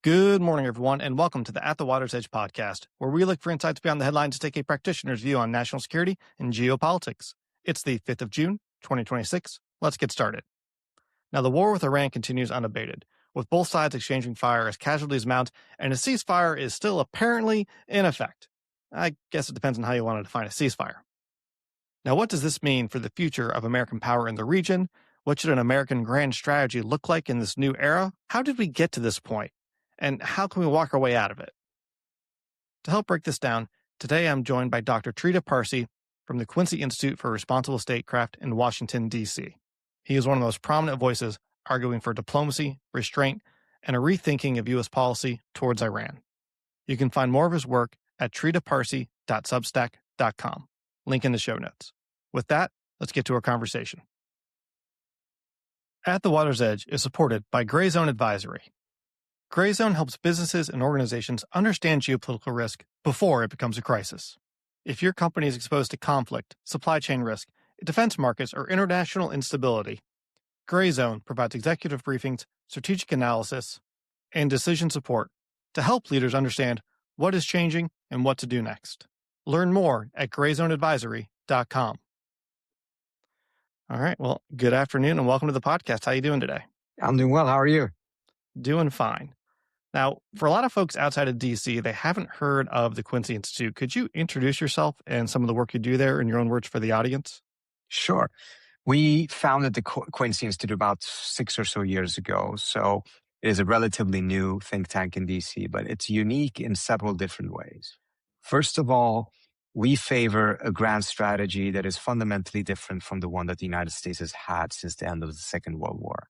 Good morning, everyone, and welcome to the At the Water's Edge podcast, where we look for insights beyond the headlines to take a practitioner's view on national security and geopolitics. It's the 5th of June, 2026. Let's get started. Now, the war with Iran continues unabated, with both sides exchanging fire as casualties mount, and a ceasefire is still apparently in effect. I guess it depends on how you want to define a ceasefire. Now, what does this mean for the future of American power in the region? What should an American grand strategy look like in this new era? How did we get to this point? And how can we walk our way out of it? To help break this down, today I'm joined by Dr. Trita Parsi from the Quincy Institute for Responsible Statecraft in Washington, D.C. He is one of the most prominent voices arguing for diplomacy, restraint, and a rethinking of U.S. policy towards Iran. You can find more of his work at tritaparsi.substack.com. Link in the show notes. With that, let's get to our conversation. At the Water's Edge is supported by Gray Zone Advisory. Gray Zone helps businesses and organizations understand geopolitical risk before it becomes a crisis. If your company is exposed to conflict, supply chain risk, defense markets, or international instability, Gray Zone provides executive briefings, strategic analysis, and decision support to help leaders understand what is changing and what to do next. Learn more at grayzoneadvisory.com. All right. Well, good afternoon and welcome to the podcast. How are you doing today? I'm doing well. How are you? Doing fine. Now, for a lot of folks outside of DC, they haven't heard of the Quincy Institute. Could you introduce yourself and some of the work you do there in your own words for the audience? Sure. We founded the Quincy Institute about 6 or so years ago. So it is a relatively new think tank in DC, but it's unique in several different ways. First of all, we favor a grand strategy that is fundamentally different from the one that the United States has had since the end of the Second World War.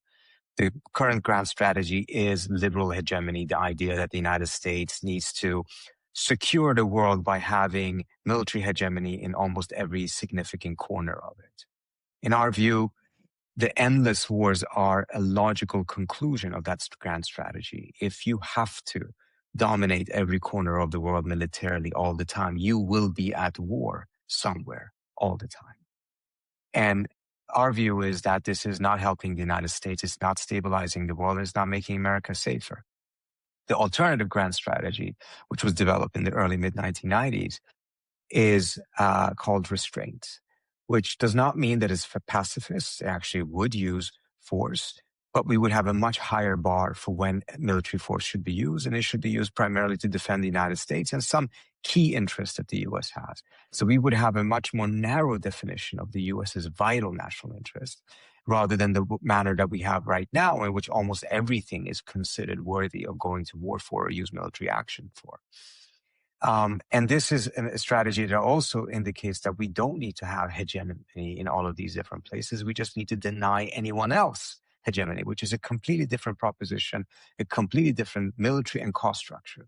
The current grand strategy is liberal hegemony, the idea that the United States needs to secure the world by having military hegemony in almost every significant corner of it. In our view, the endless wars are a logical conclusion of that grand strategy. If you have to dominate every corner of the world militarily all the time, you will be at war somewhere all the time. And our view is that this is not helping the United States, it's not stabilizing the world, it's not making America safer. The alternative grand strategy, which was developed in the early mid-1990s, is called restraint, which does not mean that it's for pacifists. They actually would use force, but we would have a much higher bar for when military force should be used, and it should be used primarily to defend the United States and some key interest that the U.S. has. So we would have a much more narrow definition of the U.S.'s vital national interest, rather than the manner that we have right now, in which almost everything is considered worthy of going to war for or use military action for. And this is a strategy that also indicates that we don't need to have hegemony in all of these different places. We just need to deny anyone else hegemony, which is a completely different proposition, a completely different military and cost structure.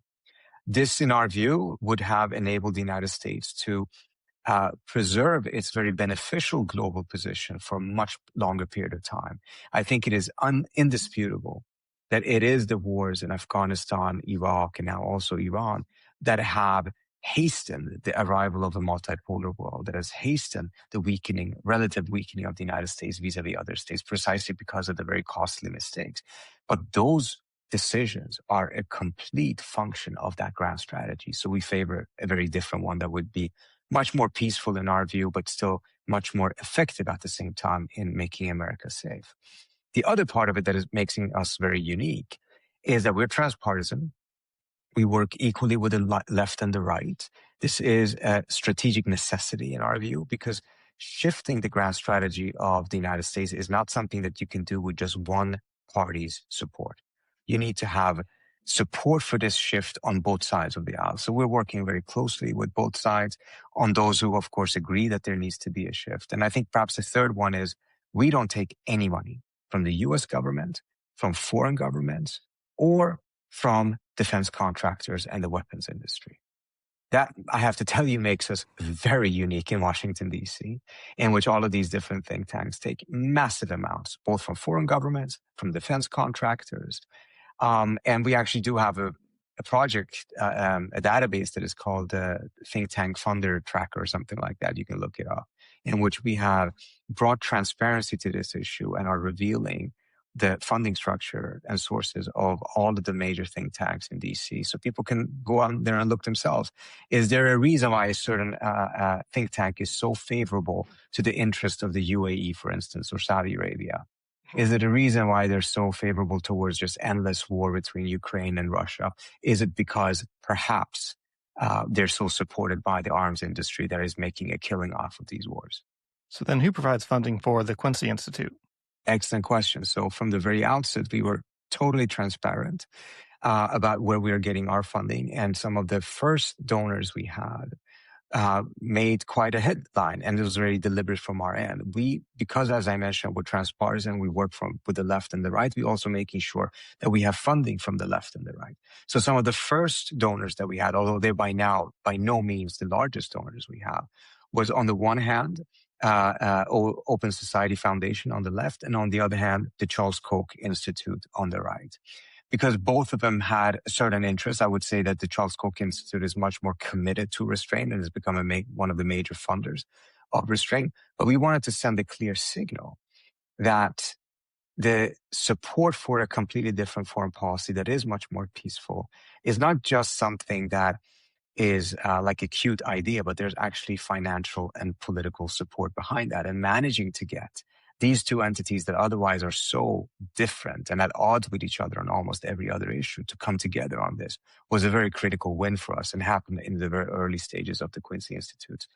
This, in our view, would have enabled the United States to preserve its very beneficial global position for a much longer period of time. I think it is indisputable that it is the wars in Afghanistan, Iraq, and now also Iran that have hastened the arrival of a multipolar world, that has hastened the relative weakening of the United States vis-a-vis other states, precisely because of the very costly mistakes. But those decisions are a complete function of that grand strategy. So we favor a very different one that would be much more peaceful in our view, but still much more effective at the same time in making America safe. The other part of it that is making us very unique is that we're transpartisan. We work equally with the left and the right. This is a strategic necessity in our view, because shifting the grand strategy of the United States is not something that you can do with just one party's support. You need to have support for this shift on both sides of the aisle. So we're working very closely with both sides on those who, of course, agree that there needs to be a shift. And I think perhaps the third one is we don't take any money from the U.S. government, from foreign governments, or from defense contractors and the weapons industry. That, I have to tell you, makes us very unique in Washington, D.C., in which all of these different think tanks take massive amounts, both from foreign governments, from defense contractors. And we actually do have a project, a database that is called Think Tank Funder Tracker or something like that. You can look it up, in which we have brought transparency to this issue and are revealing the funding structure and sources of all of the major think tanks in DC, so people can go out there and look themselves. Is there a reason why a certain think tank is so favorable to the interest of the UAE, for instance, or Saudi Arabia? Is it a reason why they're so favorable towards just endless war between Ukraine and Russia? Is it because perhaps they're so supported by the arms industry that is making a killing off of these wars? So then who provides funding for the Quincy Institute? Excellent question. So from the very outset, we were totally transparent about where we are getting our funding. And some of the first donors we had made quite a headline, and it was very deliberate from our end. Because as I mentioned, we're transparent, we work with the left and the right, we also making sure that we have funding from the left and the right. So some of the first donors that we had, although they're by no means the largest donors we have, was on the one hand, Open Society Foundation on the left, and on the other hand, the Charles Koch Institute on the right. Because both of them had a certain interest, I would say that the Charles Koch Institute is much more committed to restraint and has become one of the major funders of restraint. But we wanted to send a clear signal that the support for a completely different foreign policy that is much more peaceful is not just something that is like a cute idea, but there's actually financial and political support behind that. And managing to get these two entities that otherwise are so different and at odds with each other on almost every other issue to come together on this was a very critical win for us and happened in the very early stages of the Quincy Institute's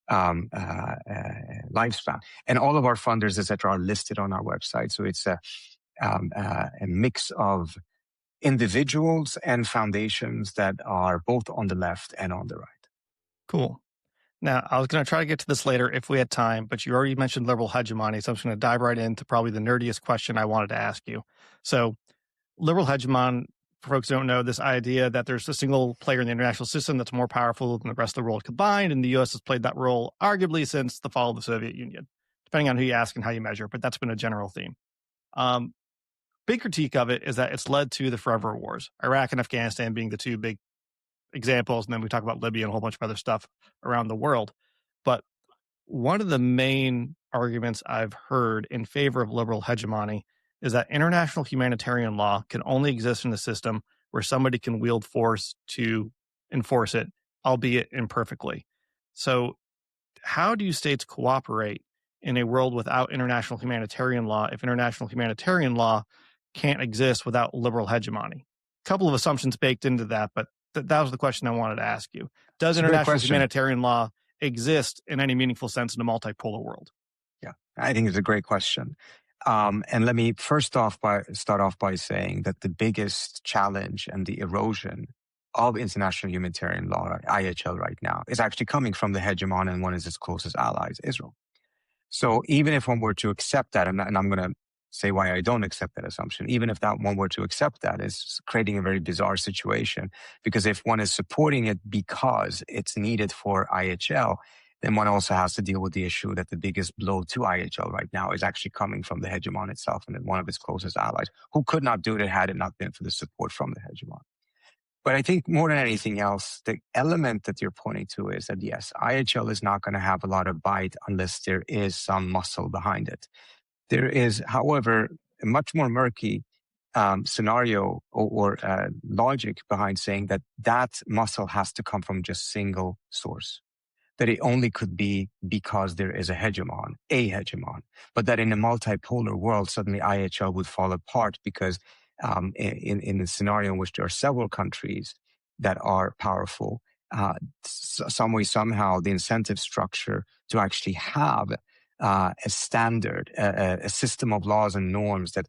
lifespan. And all of our funders, etc., are listed on our website. So it's a mix of individuals and foundations that are both on the left and on the right. Cool. Now, I was going to try to get to this later if we had time, but you already mentioned liberal hegemony, so I'm just going to dive right into probably the nerdiest question I wanted to ask you. So, liberal hegemon, for folks who don't know, this idea that there's a single player in the international system that's more powerful than the rest of the world combined, and the U.S. has played that role arguably since the fall of the Soviet Union, depending on who you ask and how you measure, but that's been a general theme. Big critique of it is that it's led to the forever wars, Iraq and Afghanistan being the two big examples, and then we talk about Libya and a whole bunch of other stuff around the world. But one of the main arguments I've heard in favor of liberal hegemony is that international humanitarian law can only exist in a system where somebody can wield force to enforce it, albeit imperfectly. So how do states cooperate in a world without international humanitarian law if international humanitarian law can't exist without liberal hegemony? A couple of assumptions baked into that, but that was the question I wanted to ask you. Does international humanitarian law exist in any meaningful sense in a multipolar world? Yeah, I think it's a great question. And let me start off by saying that the biggest challenge and the erosion of international humanitarian law, IHL right now, is actually coming from the hegemon and one of its closest allies, Israel. So even if one were to accept that, and I'm going to say why I don't accept that assumption, even if that one were to accept that, is creating a very bizarre situation. Because if one is supporting it because it's needed for IHL, then one also has to deal with the issue that the biggest blow to IHL right now is actually coming from the hegemon itself and one of its closest allies, who could not do it had it not been for the support from the hegemon. But I think more than anything else, the element that you're pointing to is that, yes, IHL is not going to have a lot of bite unless there is some muscle behind it. There is, however, a much more murky scenario or logic behind saying that muscle has to come from just single source. That it only could be because there is a hegemon, but that in a multipolar world, suddenly IHL would fall apart because in a scenario in which there are several countries that are powerful, some way, somehow, the incentive structure to actually have a standard, a system of laws and norms that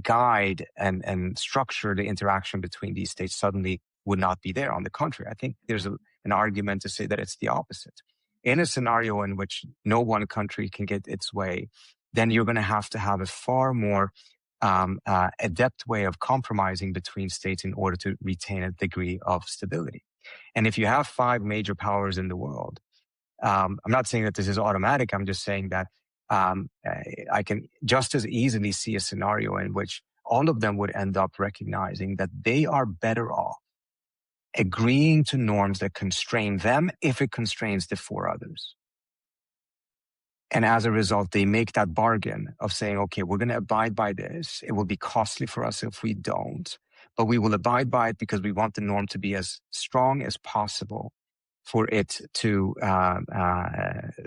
guide and structure the interaction between these states suddenly would not be there. On the contrary, I think there's an argument to say that it's the opposite. In a scenario in which no one country can get its way, then you're going to have a far more adept way of compromising between states in order to retain a degree of stability. And if you have 5 major powers in the world, I'm not saying that this is automatic. I'm just saying that I can just as easily see a scenario in which all of them would end up recognizing that they are better off agreeing to norms that constrain them if it constrains the 4 others. And as a result, they make that bargain of saying, okay, we're going to abide by this. It will be costly for us if we don't, but we will abide by it because we want the norm to be as strong as possible for it to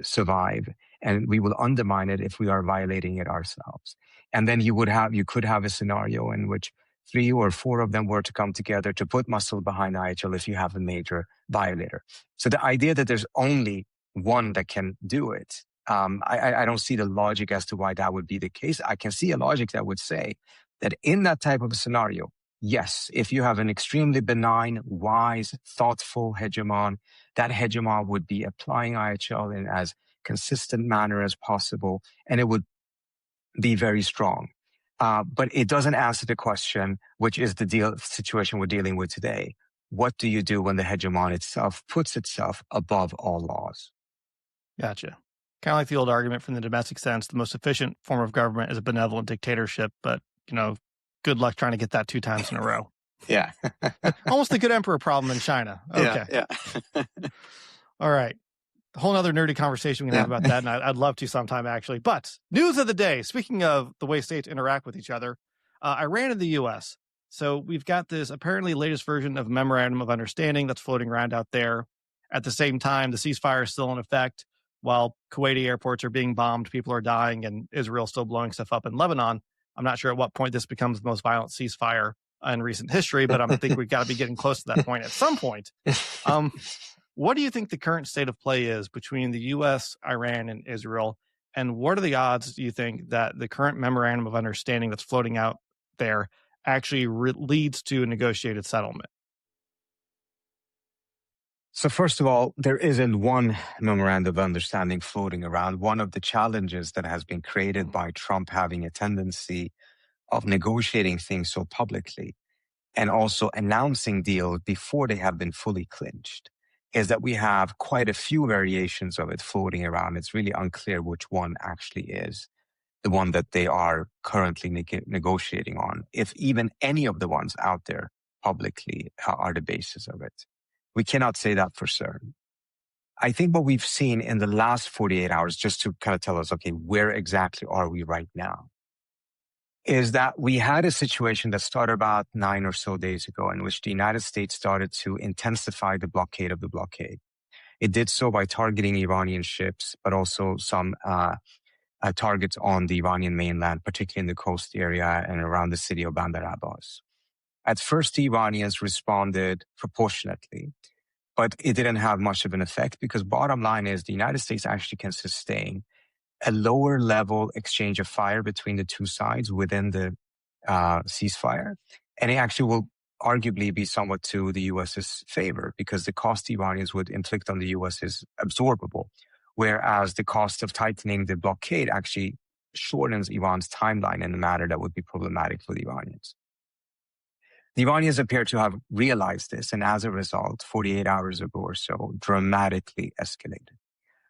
survive. And we will undermine it if we are violating it ourselves. And then you could have a scenario in which 3 or 4 of them were to come together to put muscle behind IHL if you have a major violator. So the idea that there's only one that can do it, I don't see the logic as to why that would be the case. I can see a logic that would say that in that type of a scenario, yes, if you have an extremely benign, wise, thoughtful hegemon, that hegemon would be applying IHL in as consistent manner as possible, and it would be very strong. But it doesn't answer the question, which is the situation we're dealing with today. What do you do when the hegemon itself puts itself above all laws? Gotcha. Kind of like the old argument from the domestic sense, the most efficient form of government is a benevolent dictatorship, but, good luck trying to get that 2 times in a row. Yeah. Almost the good emperor problem in China. Okay. Yeah. All right. A whole other nerdy conversation we can have about that, and I'd love to sometime, actually. But news of the day, speaking of the way states interact with each other, Iran and the U.S. So we've got this apparently latest version of Memorandum of Understanding that's floating around out there. At the same time, the ceasefire is still in effect. While Kuwaiti airports are being bombed, people are dying, and Israel's still blowing stuff up in Lebanon. I'm not sure at what point this becomes the most violent ceasefire in recent history, but I think we've got to be getting close to that point at some point. What do you think the current state of play is between the U.S., Iran, and Israel? And what are the odds, do you think, that the current Memorandum of Understanding that's floating out there actually leads to a negotiated settlement? So first of all, there isn't one memorandum of understanding floating around. One of the challenges that has been created by Trump having a tendency of negotiating things so publicly and also announcing deals before they have been fully clinched is that we have quite a few variations of it floating around. It's really unclear which one actually is the one that they are currently negotiating on, if even any of the ones out there publicly are the basis of it. We cannot say that for certain. I think what we've seen in the last 48 hours, just to kind of tell us, okay, where exactly are we right now, is that we had a situation that started about 9 or so days ago in which the United States started to intensify the blockade of the blockade. It did so by targeting Iranian ships, but also some targets on the Iranian mainland, particularly in the coast area and around the city of Bandar Abbas. At first, the Iranians responded proportionately, but it didn't have much of an effect because bottom line is the United States actually can sustain a lower level exchange of fire between the two sides within the ceasefire. And it actually will arguably be somewhat to the U.S.'s favor because the cost the Iranians would inflict on the U.S. is absorbable, whereas the cost of tightening the blockade actually shortens Iran's timeline in a manner that would be problematic for the Iranians. The Iranians appear to have realized this, and as a result, 48 hours ago or so, dramatically escalated.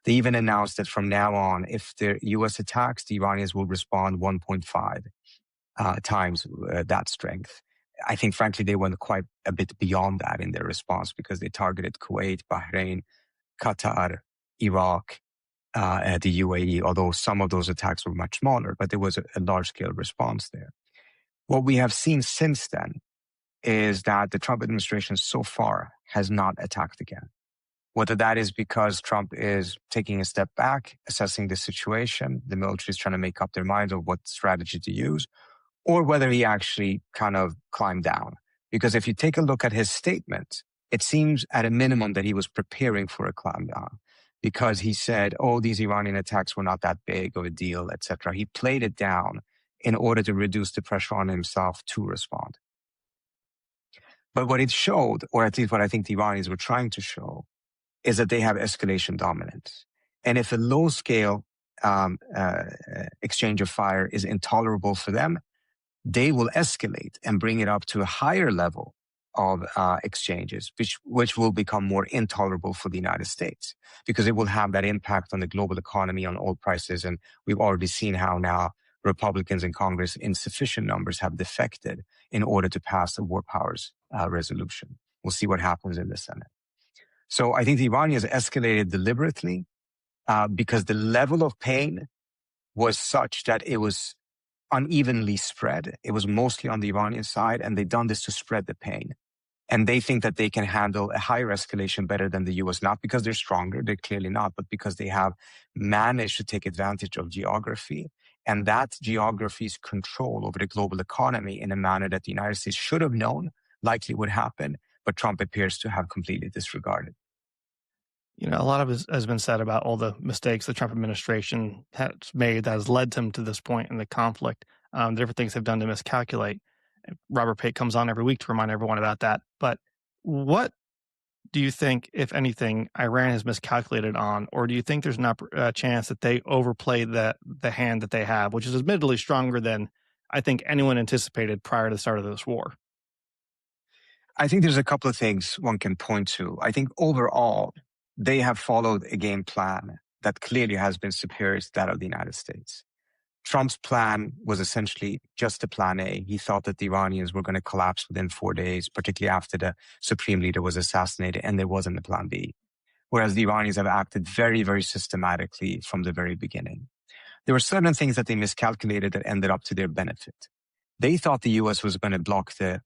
They even announced that from now on, if the U.S. attacks, the Iranians will respond 1.5 times that strength. I think, frankly, they went quite a bit beyond that in their response because they targeted Kuwait, Bahrain, Qatar, Iraq, the UAE, although some of those attacks were much smaller, but there was a large-scale response there. What we have seen since then is that the Trump administration so far has not attacked again. Whether that is because Trump is taking a step back, assessing the situation, the military is trying to make up their minds of what strategy to use, or whether he actually kind of climbed down. Because if you take a look at his statement, it seems at a minimum that he was preparing for a climb down because he said, oh, these Iranian attacks were not that big of a deal, etc. He played it down in order to reduce the pressure on himself to respond. But what it showed, or at least what I think the Iranians were trying to show, is that they have escalation dominance. And if a low-scale exchange of fire is intolerable for them, they will escalate and bring it up to a higher level of exchanges, which will become more intolerable for the United States because it will have that impact on the global economy, on oil prices. And we've already seen how now Republicans in Congress in sufficient numbers have defected in order to pass the war powers resolution. We'll see what happens in the Senate. So I think the Iranians escalated deliberately. because the level of pain was such that it was unevenly spread. It was mostly on the Iranian side, and they've done this to spread the pain. And they think that they can handle a higher escalation better than the US, not because they're stronger, they're clearly not, but because they have managed to take advantage of geography and that geography's control over the global economy in a manner that the United States should have known likely would happen, but Trump appears to have completely disregarded. A lot of it has been said about all the mistakes the Trump administration has made that has led them to this point in the conflict, different things they've done to miscalculate. Robert Pate comes on every week to remind everyone about that. But what do you think, if anything, Iran has miscalculated on, or do you think there's a chance that they overplay the hand that they have, which is admittedly stronger than I think anyone anticipated prior to the start of this war? I think there's a couple of things one can point to. I think overall, they have followed a game plan that clearly has been superior to that of the United States. Trump's plan was essentially just a plan A. He thought that the Iranians were going to collapse within 4 days, particularly after the supreme leader was assassinated, and there wasn't a plan B. Whereas the Iranians have acted very, very systematically from the very beginning. There were certain things that they miscalculated that ended up to their benefit. They thought the U.S. was going to block the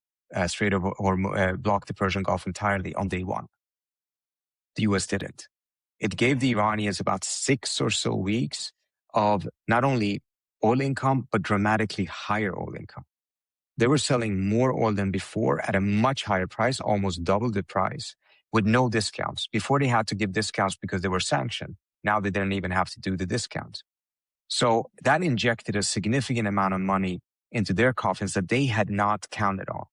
Strait of Hormuz, block the Persian Gulf entirely on day one. The U.S. didn't. It gave the Iranians about 6 or so weeks of not only oil income, but dramatically higher oil income. They were selling more oil than before at a much higher price, almost double the price, with no discounts. Before they had to give discounts because they were sanctioned. Now they didn't even have to do the discounts. So that injected a significant amount of money into their coffins that they had not counted on.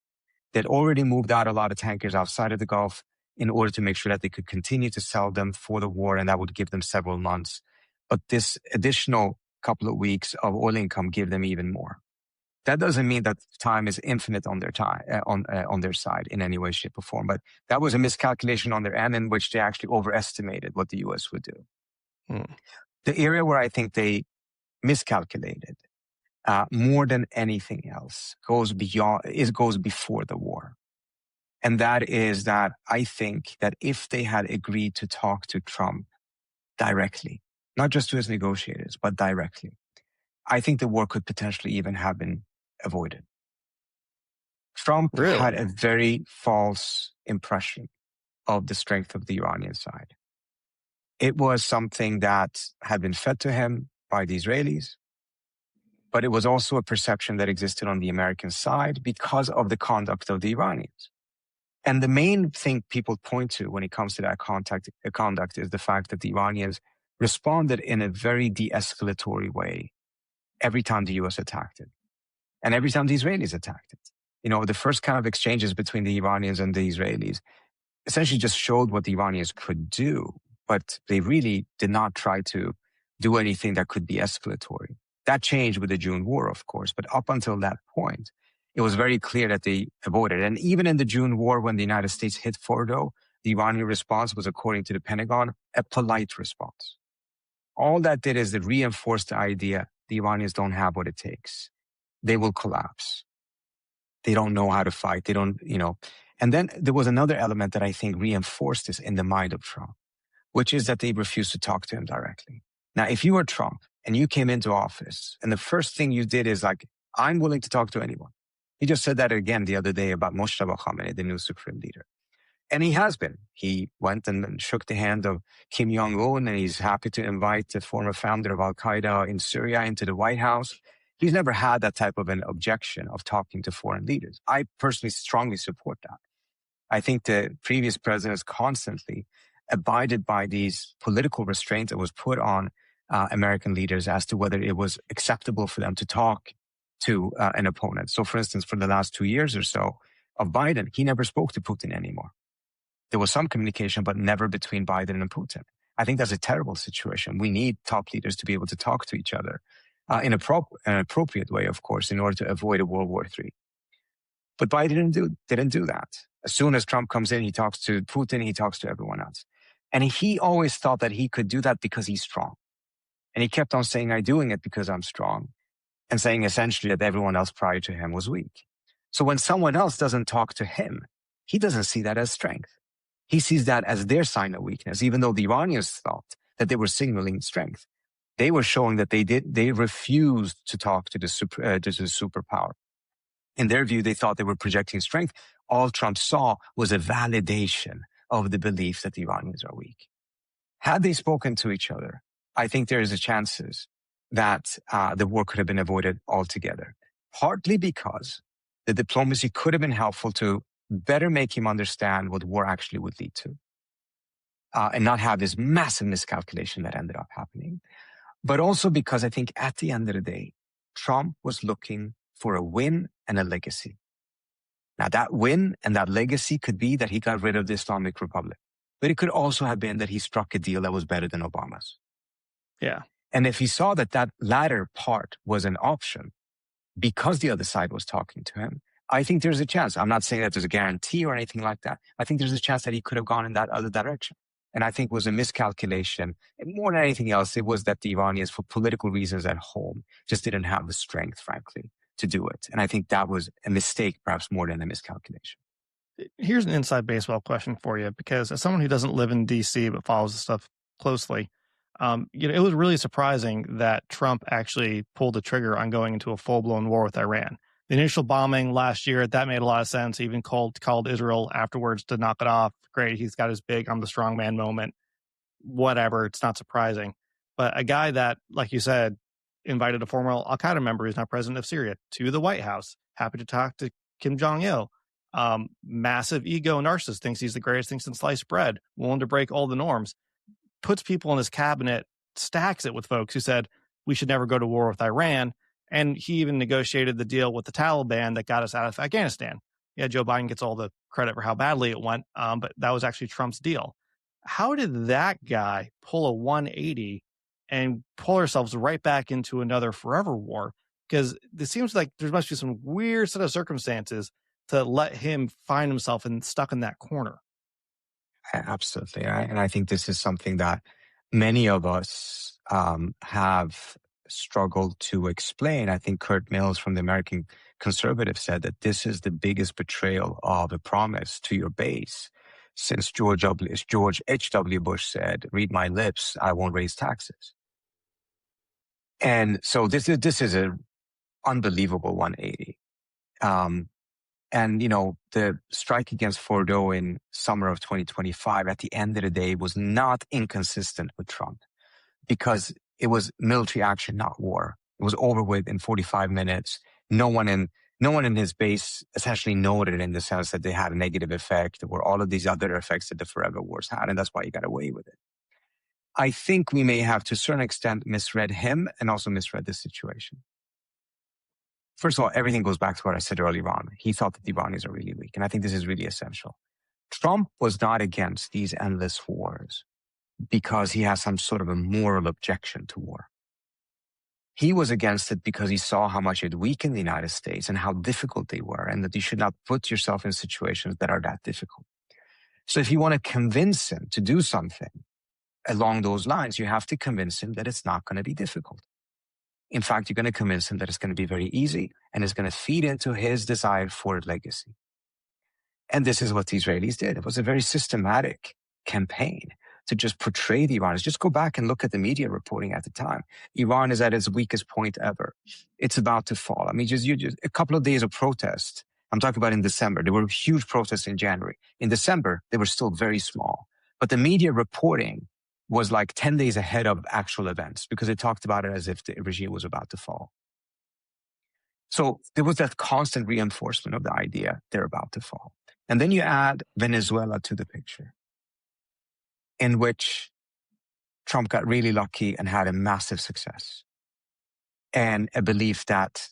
They'd already moved out a lot of tankers outside of the Gulf in order to make sure that they could continue to sell them for the war, and that would give them several months. But this additional couple of weeks of oil income give them even more. That doesn't mean that time is infinite on their on their side in any way, shape, or form. But that was a miscalculation on their end in which they actually overestimated what the U.S. would do. The area where I think they miscalculated more than anything else goes before the war. And that is that I think that if they had agreed to talk to Trump directly, not just to his negotiators, but directly, I think the war could potentially even have been avoided. Trump had a very false impression of the strength of the Iranian side. It was something that had been fed to him by the Israelis, but it was also a perception that existed on the American side because of the conduct of the Iranians. And the main thing people point to when it comes to that conduct is the fact that the Iranians responded in a very de-escalatory way every time the U.S. attacked it. And every time the Israelis attacked it. The first kind of exchanges between the Iranians and the Israelis essentially just showed what the Iranians could do, but they really did not try to do anything that could be escalatory. That changed with the June war, of course, but up until that point, it was very clear that they avoided it. And even in the June war, when the United States hit Fordo, the Iranian response was, according to the Pentagon, a polite response. All that did is it reinforced the idea the Iranians don't have what it takes. They will collapse. They don't know how to fight. They don't, And then there was another element that I think reinforced this in the mind of Trump, which is that they refused to talk to him directly. Now, if you were Trump and you came into office and the first thing you did is like, I'm willing to talk to anyone. He just said that again the other day about Moshtaba Khamenei, the new supreme leader. And he has been. He went and shook the hand of Kim Jong-un, and he's happy to invite the former founder of Al-Qaeda in Syria into the White House. He's never had that type of an objection of talking to foreign leaders. I personally strongly support that. I think the previous presidents constantly abided by these political restraints that was put on American leaders as to whether it was acceptable for them to talk to an opponent. So, for instance, for the last 2 years or so of Biden, he never spoke to Putin anymore. There was some communication, but never between Biden and Putin. I think that's a terrible situation. We need top leaders to be able to talk to each other in an appropriate way, of course, in order to avoid a World War III. But Biden didn't do that. As soon as Trump comes in, he talks to Putin, he talks to everyone else. And he always thought that he could do that because he's strong. And he kept on saying, I'm doing it because I'm strong, and saying essentially that everyone else prior to him was weak. So when someone else doesn't talk to him, he doesn't see that as strength. He sees that as their sign of weakness, even though the Iranians thought that they were signaling strength. They were showing that they refused to talk to the superpower. In their view, they thought they were projecting strength. All Trump saw was a validation of the belief that the Iranians are weak. Had they spoken to each other, I think there is a chances that the war could have been avoided altogether. Partly because the diplomacy could have been helpful to better make him understand what war actually would lead to, and not have this massive miscalculation that ended up happening. But also because I think at the end of the day, Trump was looking for a win and a legacy. Now that win and that legacy could be that he got rid of the Islamic Republic, but it could also have been that he struck a deal that was better than Obama's. Yeah. And if he saw that that latter part was an option because the other side was talking to him, I think there's a chance. I'm not saying that there's a guarantee or anything like that. I think there's a chance that he could have gone in that other direction. And I think it was a miscalculation. And more than anything else, it was that the Iranians, for political reasons at home, just didn't have the strength, frankly, to do it. And I think that was a mistake, perhaps more than a miscalculation. Here's an inside baseball question for you, because as someone who doesn't live in D.C. but follows the stuff closely, it was really surprising that Trump actually pulled the trigger on going into a full-blown war with Iran. The initial bombing last year, that made a lot of sense. He even called Israel afterwards to knock it off. Great, he's got his big "I'm the strong man" moment. Whatever, it's not surprising. But a guy that, like you said, invited a former al-Qaeda member who's now president of Syria to the White House, happy to talk to Kim Jong-il, massive ego narcissist, thinks he's the greatest thing since sliced bread, willing to break all the norms, puts people in his cabinet, stacks it with folks who said, we should never go to war with Iran. And he even negotiated the deal with the Taliban that got us out of Afghanistan. Yeah, Joe Biden gets all the credit for how badly it went, but that was actually Trump's deal. How did that guy pull a 180 and pull ourselves right back into another forever war? Because it seems like there must be some weird set of circumstances to let him find himself stuck in that corner. Absolutely. And I think this is something that many of us have struggled to explain. I think Kurt Mills from the American Conservative said that this is the biggest betrayal of a promise to your base since George H.W. Bush said, read my lips, I won't raise taxes. And so this is an unbelievable 180. And, the strike against Fordo in summer of 2025, at the end of the day, was not inconsistent with Trump because it was military action, not war. It was over with in 45 minutes. No one in his base essentially noted in the sense that they had a negative effect or all of these other effects that the forever wars had. And that's why he got away with it. I think we may have, to a certain extent, misread him and also misread the situation. First of all, everything goes back to what I said earlier on. He thought that the Iranians are really weak. And I think this is really essential. Trump was not against these endless wars because he has some sort of a moral objection to war. He was against it because he saw how much it weakened the United States and how difficult they were, and that you should not put yourself in situations that are that difficult. So if you want to convince him to do something along those lines, you have to convince him that it's not going to be difficult. In fact, you're going to convince him that it's going to be very easy and it's going to feed into his desire for legacy. And this is what the Israelis did. It was a very systematic campaign to just portray the Iranians. Just go back and look at the media reporting at the time. Iran is at its weakest point ever. It's about to fall. I mean, just a couple of days of protest. I'm talking about in December. There were huge protests in January. In December, they were still very small. But the media reporting was like 10 days ahead of actual events because it talked about it as if the regime was about to fall. So there was that constant reinforcement of the idea they're about to fall. And then you add Venezuela to the picture, in which Trump got really lucky and had a massive success. And a belief that,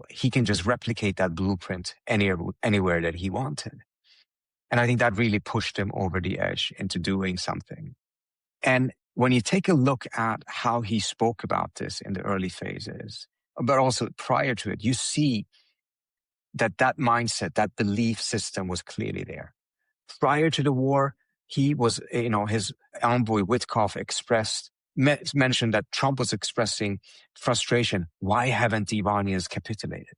he can just replicate that blueprint anywhere that he wanted. And I think that really pushed him over the edge into doing something. And when you take a look at how he spoke about this in the early phases, but also prior to it, you see that mindset, that belief system was clearly there. Prior to the war, he was, his envoy Witkoff mentioned that Trump was expressing frustration. Why haven't the Iranians capitulated?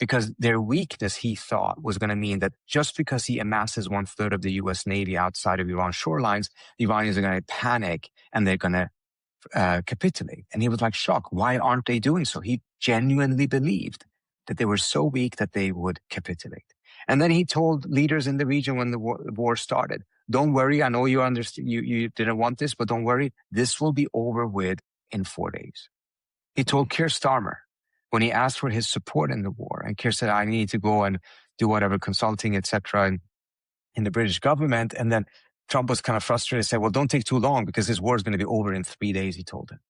because their weakness, he thought, was going to mean that just because he amasses 1/3 of the U.S. Navy outside of Iran's shorelines, the Iranians are going to panic and they're going to capitulate. And he was like shocked. Why aren't they doing so? He genuinely believed that they were so weak that they would capitulate. And then he told leaders in the region when the war started, don't worry. I know you understand. You didn't want this, but don't worry. This will be over with in 4 days. He told Keir Starmer when he asked for his support in the war, and Keir said, I need to go and do whatever consulting, etc. in the British government. And then Trump was kind of frustrated and said, well, don't take too long because this war is going to be over in 3 days, he told him.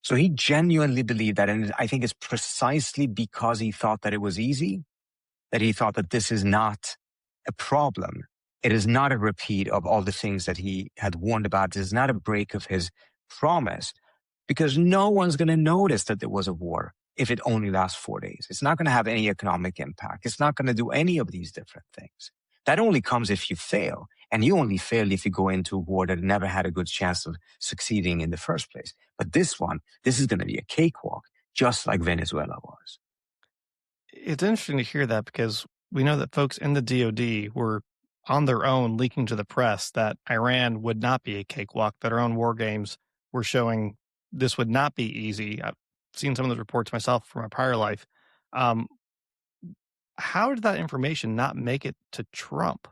So he genuinely believed that. And I think it's precisely because he thought that it was easy, that he thought that this is not a problem. It is not a repeat of all the things that he had warned about. This is not a break of his promise, because no one's going to notice that there was a war if it only lasts 4 days. It's not going to have any economic impact. It's not going to do any of these different things. That only comes if you fail. And you only fail if you go into a war that never had a good chance of succeeding in the first place. But this is going to be a cakewalk, just like Venezuela was. It's interesting to hear that, because we know that folks in the DoD were on their own leaking to the press that Iran would not be a cakewalk, that our own war games were showing this would not be easy. I've seen some of those reports myself from my prior life. How did that information not make it to Trump?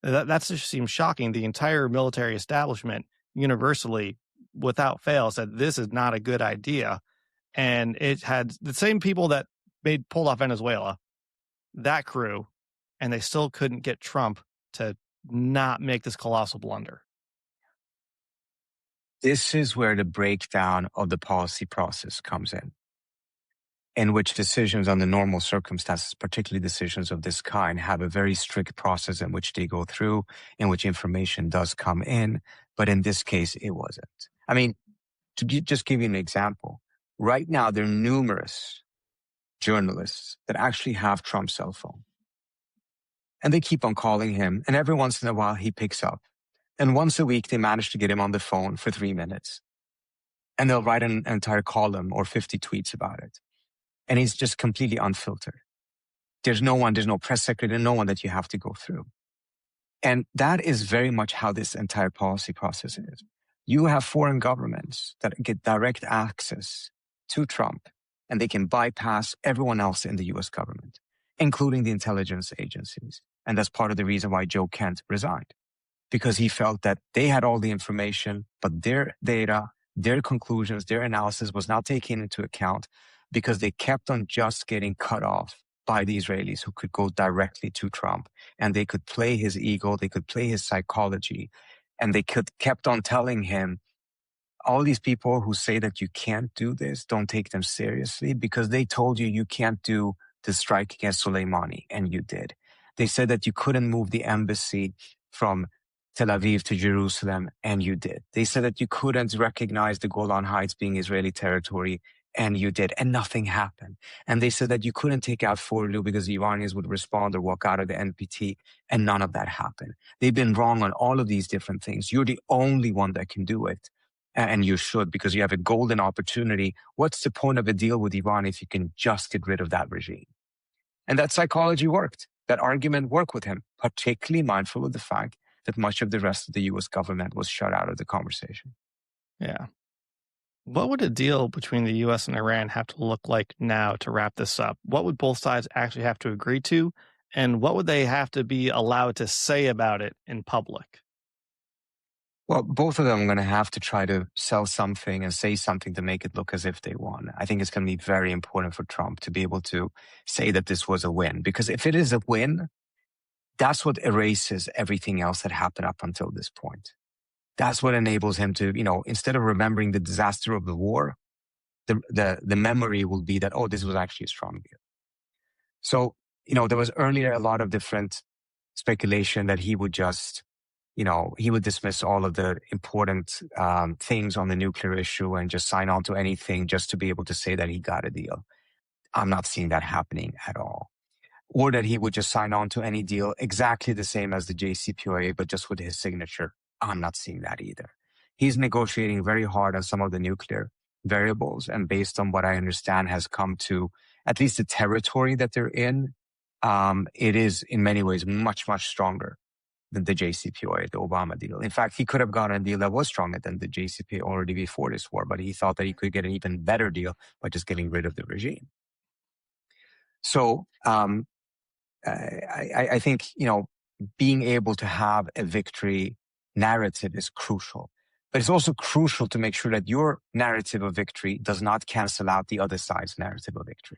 That just seems shocking. The entire military establishment universally, without fail, said this is not a good idea. And it had the same people that pulled off Venezuela, that crew, and they still couldn't get Trump to not make this colossal blunder. This is where the breakdown of the policy process comes in which decisions under normal circumstances, particularly decisions of this kind, have a very strict process in which they go through, in which information does come in. But in this case, it wasn't. I mean, to just give you an example, right now, there are numerous journalists that actually have Trump's cell phone. And they keep on calling him, and every once in a while, he picks up. And once a week, they manage to get him on the phone for 3 minutes. And they'll write an entire column or 50 tweets about it. And he's just completely unfiltered. There's no press secretary, no one that you have to go through. And that is very much how this entire policy process is. You have foreign governments that get direct access to Trump, and they can bypass everyone else in the US government, including the intelligence agencies. And that's part of the reason why Joe Kent resigned, because he felt that they had all the information, but their data, their conclusions, their analysis was not taken into account, because they kept on just getting cut off by the Israelis, who could go directly to Trump, and they could play his ego, they could play his psychology, and they kept on telling him, all these people who say that you can't do this, don't take them seriously, because they told you can't do the strike against Soleimani, and you did. They said that you couldn't move the embassy from Tel Aviv to Jerusalem, and you did. They said that you couldn't recognize the Golan Heights being Israeli territory, and you did, and nothing happened. And they said that you couldn't take out Forlu because the Iranians would respond or walk out of the NPT, and none of that happened. They've been wrong on all of these different things. You're the only one that can do it, and you should, because you have a golden opportunity. What's the point of a deal with Iran if you can just get rid of that regime? And that psychology worked. That argument worked with him, particularly mindful of the fact that much of the rest of the US government was shut out of the conversation. Yeah. What would a deal between the U.S. and Iran have to look like now to wrap this up? What would both sides actually have to agree to? And what would they have to be allowed to say about it in public? Well, both of them are going to have to try to sell something and say something to make it look as if they won. I think it's going to be very important for Trump to be able to say that this was a win. Because if it is a win, that's what erases everything else that happened up until this point. That's what enables him to, instead of remembering the disaster of the war, the memory will be that, oh, this was actually a strong deal. So, there was earlier a lot of different speculation that he would just, he would dismiss all of the important things on the nuclear issue and just sign on to anything just to be able to say that he got a deal. I'm not seeing that happening at all. Or that he would just sign on to any deal exactly the same as the JCPOA, but just with his signature. I'm not seeing that either. He's negotiating very hard on some of the nuclear variables, and based on what I understand, has come to at least the territory that they're in, it is in many ways much, much stronger than the JCPOA, the Obama deal. In fact, he could have gotten a deal that was stronger than the JCPOA already before this war, but he thought that he could get an even better deal by just getting rid of the regime. So I think, being able to have a victory narrative is crucial. But it's also crucial to make sure that your narrative of victory does not cancel out the other side's narrative of victory.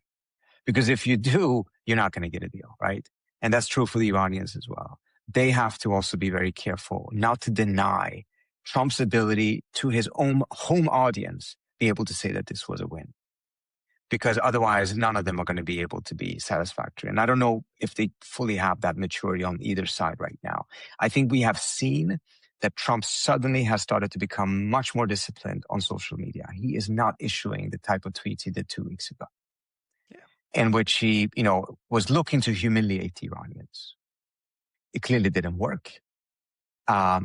Because if you do, you're not going to get a deal, right? And that's true for the Iranians as well. They have to also be very careful not to deny Trump's ability to his own home audience be able to say that this was a win. Because otherwise, none of them are going to be able to be satisfactory. And I don't know if they fully have that maturity on either side right now. I think we have seen that Trump suddenly has started to become much more disciplined on social media. He is not issuing the type of tweets he did 2 weeks ago, in which he, was looking to humiliate the Iranians. It clearly didn't work.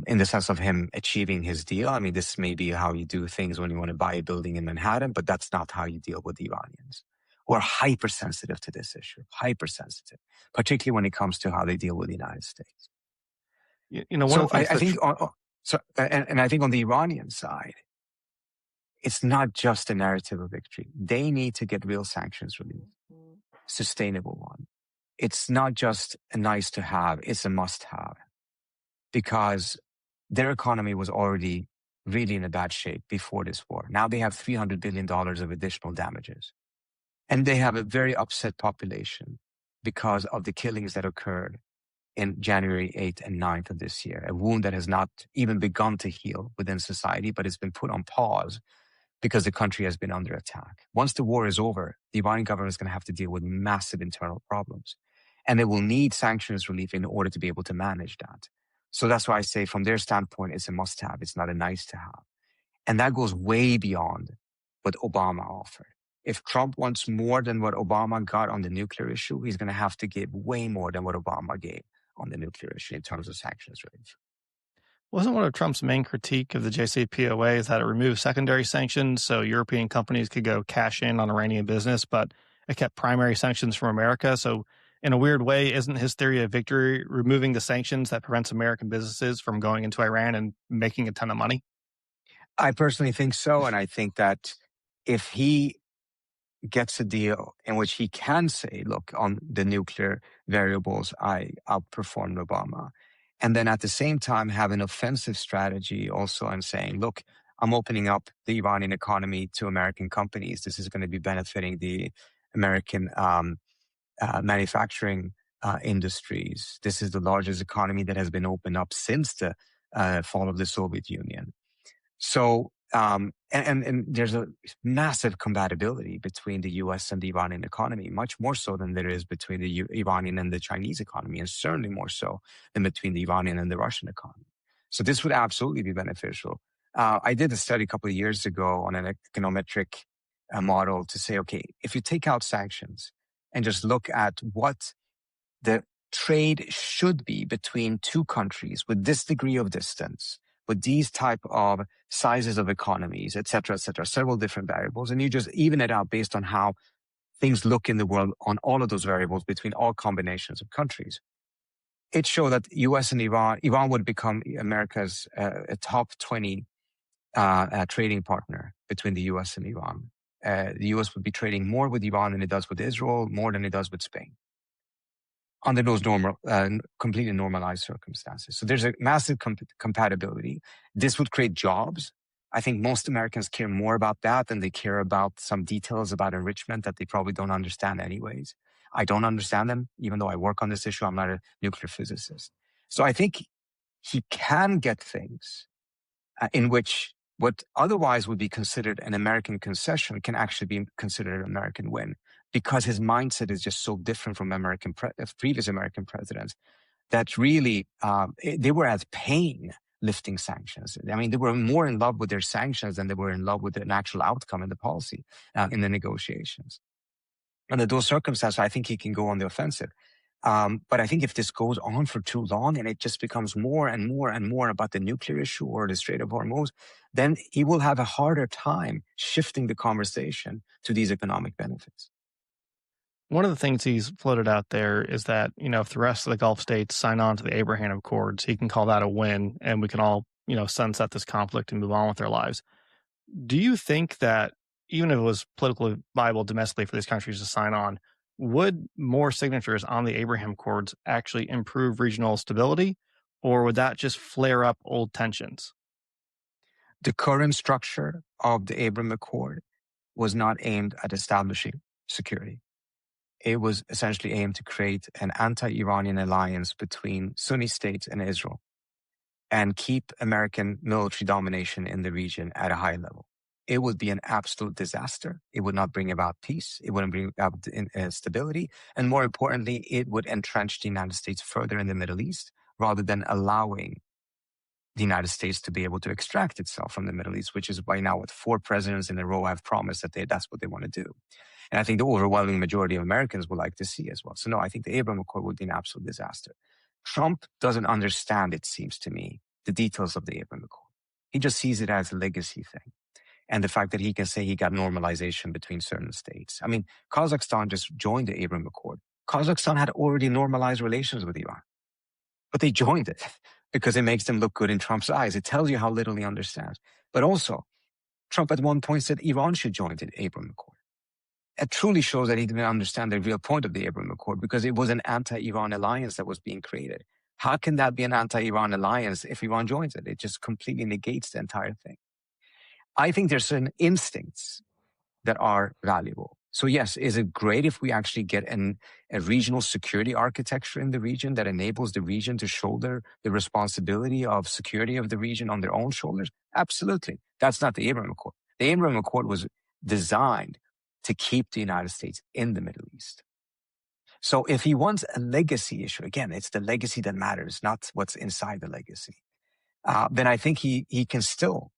In the sense of him achieving his deal. I mean, this may be how you do things when you want to buy a building in Manhattan, but that's not how you deal with the Iranians, who are hypersensitive to this issue, hypersensitive, particularly when it comes to how they deal with the United States. I think on the Iranian side, it's not just a narrative of victory. They need to get real sanctions relief, sustainable one. It's not just a nice to have, it's a must have. Because their economy was already really in a bad shape before this war. Now they have $300 billion of additional damages. And they have a very upset population because of the killings that occurred in January 8th and 9th of this year, a wound that has not even begun to heal within society, but it's been put on pause because the country has been under attack. Once the war is over, the Iranian government is going to have to deal with massive internal problems. And they will need sanctions relief in order to be able to manage that. So that's why I say from their standpoint, it's a must-have. It's not a nice-to-have. And that goes way beyond what Obama offered. If Trump wants more than what Obama got on the nuclear issue, he's going to have to give way more than what Obama gave on the nuclear issue in terms of sanctions relief. Wasn't one of Trump's main critique of the JCPOA is that it removed secondary sanctions so European companies could go cash in on Iranian business, but it kept primary sanctions from America? So in a weird way, isn't his theory of victory removing the sanctions that prevents American businesses from going into Iran and making a ton of money? I personally think so. And I think that if he gets a deal in which he can say, look, on the nuclear variables, I outperformed Obama. And then at the same time have an offensive strategy also and saying, look, I'm opening up the Iranian economy to American companies. This is going to be benefiting the American manufacturing industries. This is the largest economy that has been opened up since the fall of the Soviet Union. So, and there's a massive compatibility between the U.S. and the Iranian economy, much more so than there is between the Iranian and the Chinese economy, and certainly more so than between the Iranian and the Russian economy. So this would absolutely be beneficial. I did a study a couple of years ago on an econometric model to say, okay, if you take out sanctions and just look at what the trade should be between two countries with this degree of distance, with these type of sizes of economies, et cetera, several different variables, and you just even it out based on how things look in the world on all of those variables between all combinations of countries. It showed that U.S. and Iran would become America's a top 20 trading partner between the U.S. and Iran. The U.S. would be trading more with Iran than it does with Israel, more than it does with Spain, under those completely normalized circumstances. So there's a massive compatibility. This would create jobs. I think most Americans care more about that than they care about some details about enrichment that they probably don't understand anyways. I don't understand them, even though I work on this issue. I'm not a nuclear physicist. So I think he can get things in which what otherwise would be considered an American concession can actually be considered an American win, because his mindset is just so different from previous American presidents that really they were at pain lifting sanctions. I mean, they were more in love with their sanctions than they were in love with the actual outcome and the policy in the negotiations. Under those circumstances, I think he can go on the offensive. But I think if this goes on for too long and it just becomes more and more and more about the nuclear issue or the Strait of Hormuz, then he will have a harder time shifting the conversation to these economic benefits. One of the things he's floated out there is that, if the rest of the Gulf states sign on to the Abraham Accords, he can call that a win and we can all, sunset this conflict and move on with their lives. Do you think that even if it was politically viable domestically for these countries to sign on, would more signatures on the Abraham Accords actually improve regional stability, or would that just flare up old tensions? The current structure of the Abraham Accord was not aimed at establishing security. It was essentially aimed to create an anti-Iranian alliance between Sunni states and Israel and keep American military domination in the region at a high level. It would be an absolute disaster. It would not bring about peace. It wouldn't bring about stability. And more importantly, it would entrench the United States further in the Middle East rather than allowing the United States to be able to extract itself from the Middle East, which is by now what 4 presidents in a row have promised that's what they want to do. And I think the overwhelming majority of Americans would like to see as well. So no, I think the Abraham Accord would be an absolute disaster. Trump doesn't understand, it seems to me, the details of the Abraham Accord. He just sees it as a legacy thing. And the fact that he can say he got normalization between certain states. I mean, Kazakhstan just joined the Abraham Accord. Kazakhstan had already normalized relations with Iran, but they joined it because it makes them look good in Trump's eyes. It tells you how little he understands. But also, Trump at one point said Iran should join the Abraham Accord. It truly shows that he didn't understand the real point of the Abraham Accord because it was an anti-Iran alliance that was being created. How can that be an anti-Iran alliance if Iran joins it? It just completely negates the entire thing. I think there's certain instincts that are valuable. So yes, is it great if we actually get a regional security architecture in the region that enables the region to shoulder the responsibility of security of the region on their own shoulders? Absolutely. That's not the Abraham Accord. The Abraham Accord was designed to keep the United States in the Middle East. So if he wants a legacy issue, again, it's the legacy that matters, not what's inside the legacy. Then I think he can still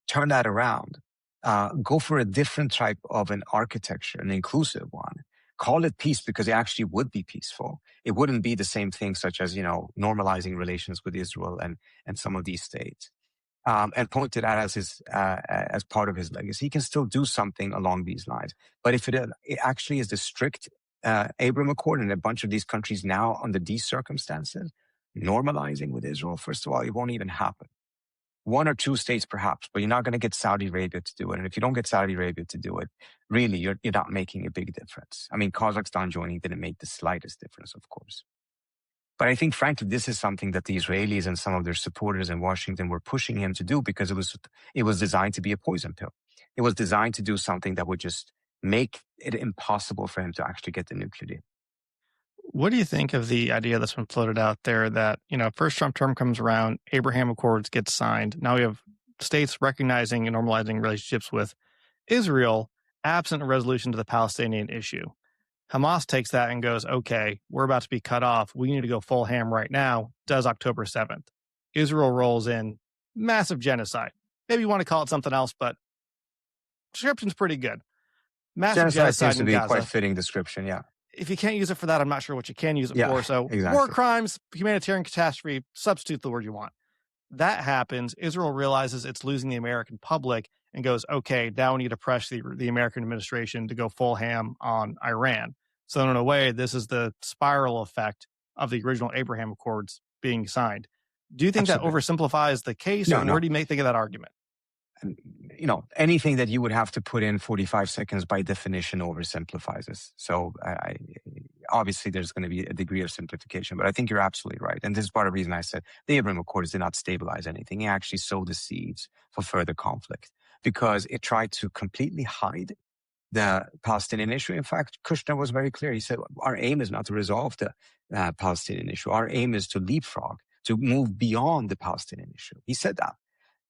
turn that around, go for a different type of an architecture, an inclusive one. Call it peace because it actually would be peaceful. It wouldn't be the same thing such as, normalizing relations with Israel and some of these states. And point to that as part of his legacy. He can still do something along these lines. But if it actually is the strict Abraham Accord and a bunch of these countries now under these circumstances, normalizing with Israel, first of all, it won't even happen. 1 or 2 states perhaps, but you're not going to get Saudi Arabia to do it. And if you don't get Saudi Arabia to do it, really, you're not making a big difference. I mean, Kazakhstan joining didn't make the slightest difference, of course. But I think, frankly, this is something that the Israelis and some of their supporters in Washington were pushing him to do because it was designed to be a poison pill. It was designed to do something that would just make it impossible for him to actually get the nuclear deal. What do you think of the idea that's been floated out there that, first Trump term comes around, Abraham Accords gets signed. Now we have states recognizing and normalizing relationships with Israel, absent a resolution to the Palestinian issue. Hamas takes that and goes, okay, we're about to be cut off. We need to go full ham right now. Does October 7th. Israel rolls in, massive genocide. Maybe you want to call it something else, but description's pretty good. Massive genocide seems to in be Gaza. quite fitting description, yeah. If you can't use it for that, I'm not sure what you can use it for. So exactly. War crimes, humanitarian catastrophe, substitute the word you want. That happens. Israel realizes it's losing the American public and goes, okay, now we need to press the American administration to go full ham on Iran. So in a way, this is the spiral effect of the original Abraham Accords being signed. Do you think Absolutely. that oversimplifies the case, or where do you think of that argument? Anything that you would have to put in 45 seconds by definition oversimplifies this. So obviously there's going to be a degree of simplification, but I think you're absolutely right. And this is part of the reason I said the Abraham Accords did not stabilize anything. It actually sowed the seeds for further conflict because it tried to completely hide the Palestinian issue. In fact, Kushner was very clear. He said, our aim is not to resolve the Palestinian issue. Our aim is to leapfrog, to move beyond the Palestinian issue. He said that.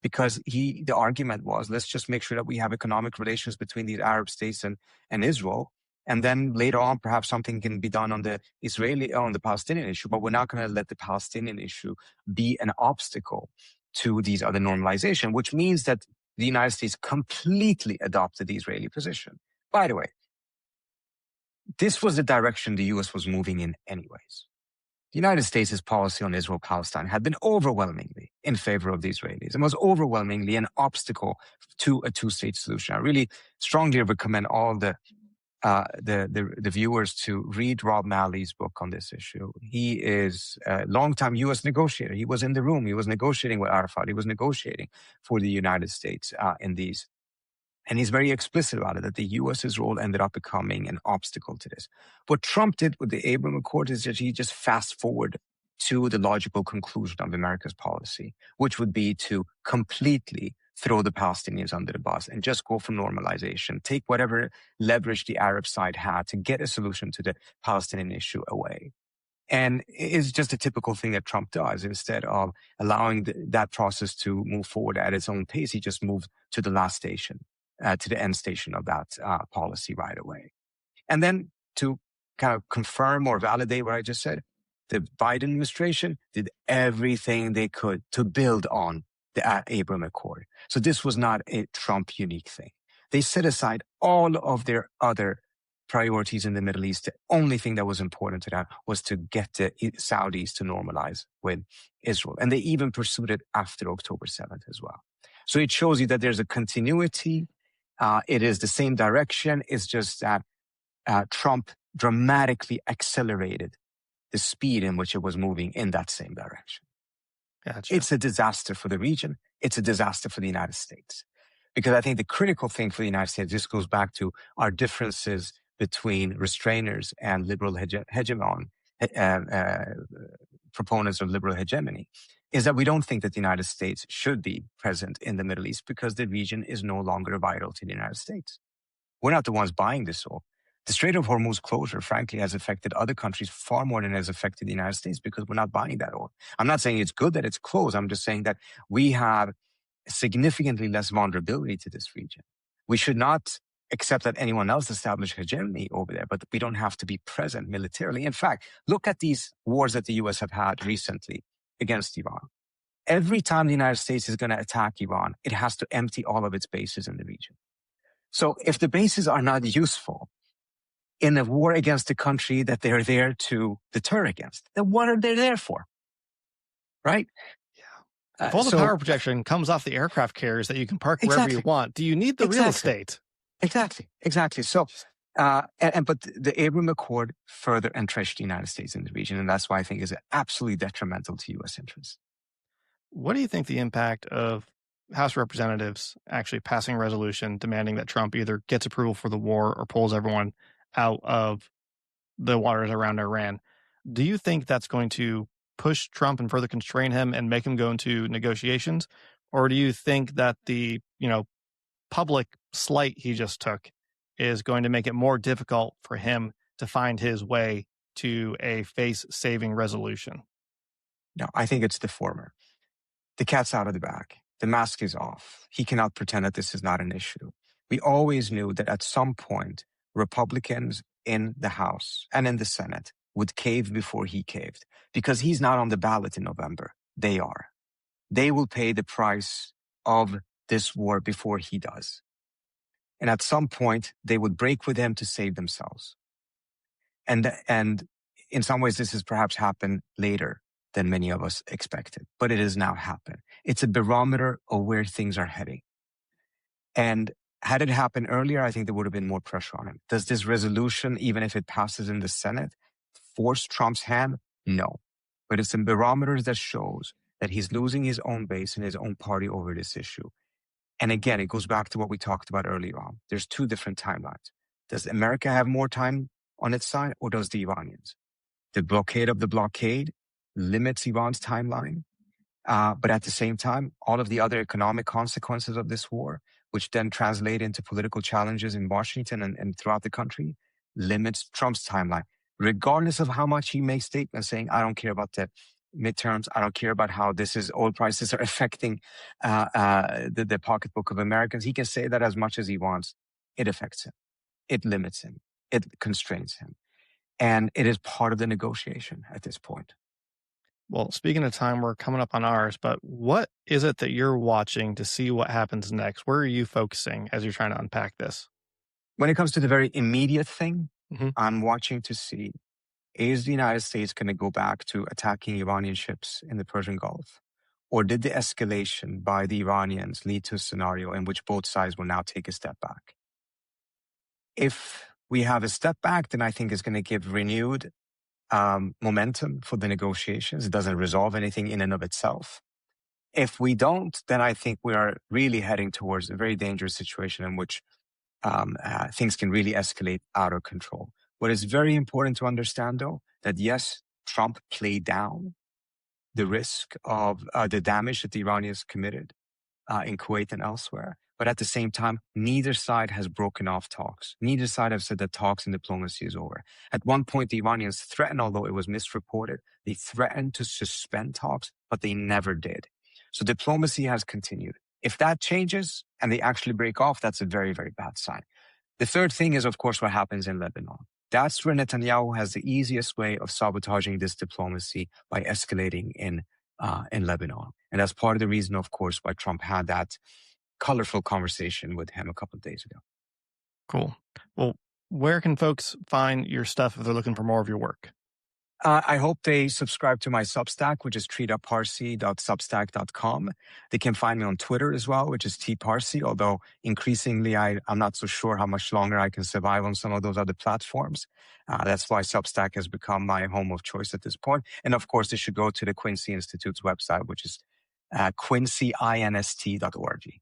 Because the argument was, let's just make sure that we have economic relations between these Arab states and Israel. And then later on, perhaps something can be done on the Palestinian issue, but we're not going to let the Palestinian issue be an obstacle to these other normalization, which means that the United States completely adopted the Israeli position. By the way, this was the direction the U.S. was moving in anyways. The United States' policy on Israel-Palestine had been overwhelmingly in favor of the Israelis and was overwhelmingly an obstacle to a 2-state solution. I really strongly recommend all the the viewers to read Rob Malley's book on this issue. He is a longtime U.S. negotiator. He was in the room. He was negotiating with Arafat. He was negotiating for the United States in these. And he's very explicit about it, that the U.S.'s role ended up becoming an obstacle to this. What Trump did with the Abraham Accord is that he just fast forward to the logical conclusion of America's policy, which would be to completely throw the Palestinians under the bus and just go for normalization, take whatever leverage the Arab side had to get a solution to the Palestinian issue away. And it's just a typical thing that Trump does. Instead of allowing that process to move forward at its own pace, he just moved to the last station, to the end station of that policy right away. And then to kind of confirm or validate what I just said, the Biden administration did everything they could to build on the Abraham Accord. So this was not a Trump unique thing. They set aside all of their other priorities in the Middle East. The only thing that was important to them was to get the Saudis to normalize with Israel. And they even pursued it after October 7th as well. So it shows you that there's a continuity. It is the same direction. It's just that Trump dramatically accelerated the speed in which it was moving in that same direction. Gotcha. It's a disaster for the region. It's a disaster for the United States. Because I think the critical thing for the United States, this goes back to our differences between restrainers and liberal proponents of liberal hegemony, is that we don't think that the United States should be present in the Middle East because the region is no longer vital to the United States. We're not the ones buying this oil. The Strait of Hormuz closure, frankly, has affected other countries far more than it has affected the United States because we're not buying that oil. I'm not saying it's good that it's closed. I'm just saying that we have significantly less vulnerability to this region. We should not accept that anyone else establish hegemony over there, but we don't have to be present militarily. In fact, look at these wars that the U.S. have had recently against Iran. Every time the United States is going to attack Iran, it has to empty all of its bases in the region. So if the bases are not useful in a war against a country that they're there to deter against, then what are they there for? Right? If all the power projection comes off the aircraft carriers that you can park wherever you want, do you need the real estate? Exactly. So, but the Abraham Accord further entrenched the United States in the region, and that's why I think is absolutely detrimental to U.S. interests. What do you think the impact of House of Representatives actually passing a resolution demanding that Trump either gets approval for the war or pulls everyone out of the waters around Iran? Do you think that's going to push Trump and further constrain him and make him go into negotiations? Or do you think that the, public slight he just took is going to make it more difficult for him to find his way to a face-saving resolution? No, I think it's the former. The cat's out of the bag. The mask is off. He cannot pretend that this is not an issue. We always knew that at some point, Republicans in the House and in the Senate would cave before he caved because he's not on the ballot in November. They are. They will pay the price of this war before he does. And at some point, they would break with him to save themselves. And in some ways, this has perhaps happened later than many of us expected, but it has now happened. It's a barometer of where things are heading. And had it happened earlier, I think there would have been more pressure on him. Does this resolution, even if it passes in the Senate, force Trump's hand? No. But it's a barometer that shows that he's losing his own base and his own party over this issue. And again, it goes back to what we talked about earlier on. There's two different timelines. Does America have more time on its side, or does the Iranians? The blockade of the blockade limits Iran's timeline. But at the same time, all of the other economic consequences of this war, which then translate into political challenges in Washington and throughout the country, limits Trump's timeline. Regardless of how much he makes statements saying, I don't care about the midterms, I don't care about how oil prices are affecting the pocketbook of Americans. He can say that as much as he wants. It affects him. It limits him. It constrains him. And it is part of the negotiation at this point. Well, speaking of time, we're coming up on ours, but what is it that you're watching to see what happens next? Where are you focusing as you're trying to unpack this? When it comes to the very immediate thing, I'm watching to see, is the United States going to go back to attacking Iranian ships in the Persian Gulf? Or did the escalation by the Iranians lead to a scenario in which both sides will now take a step back? If we have a step back, then I think is going to give renewed momentum for the negotiations. It doesn't resolve anything in and of itself. If we don't, then I think we are really heading towards a very dangerous situation in which things can really escalate out of control. What is very important to understand, though, that yes, Trump played down the risk of the damage that the Iranians committed in Kuwait and elsewhere. But at the same time, neither side has broken off talks. Neither side have said that talks and diplomacy is over. At one point, the Iranians threatened, although it was misreported, they threatened to suspend talks, but they never did. So diplomacy has continued. If that changes and they actually break off, that's a very, very bad sign. The third thing is, of course, what happens in Lebanon. That's where Netanyahu has the easiest way of sabotaging this diplomacy by escalating in Lebanon. And that's part of the reason, of course, why Trump had that colorful conversation with him a couple of days ago. Cool. Well, where can folks find your stuff if they're looking for more of your work? I hope they subscribe to my Substack, which is tritaparsi.substack.com. They can find me on Twitter as well, which is tparsi, although increasingly I'm not so sure how much longer I can survive on some of those other platforms. That's why Substack has become my home of choice at this point. And of course, they should go to the Quincy Institute's website, which is quincyinst.org.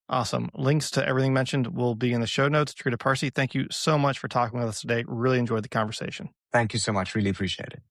Awesome. Links to everything mentioned will be in the show notes. Trita Parsi, thank you so much for talking with us today. Really enjoyed the conversation. Thank you so much. Really appreciate it.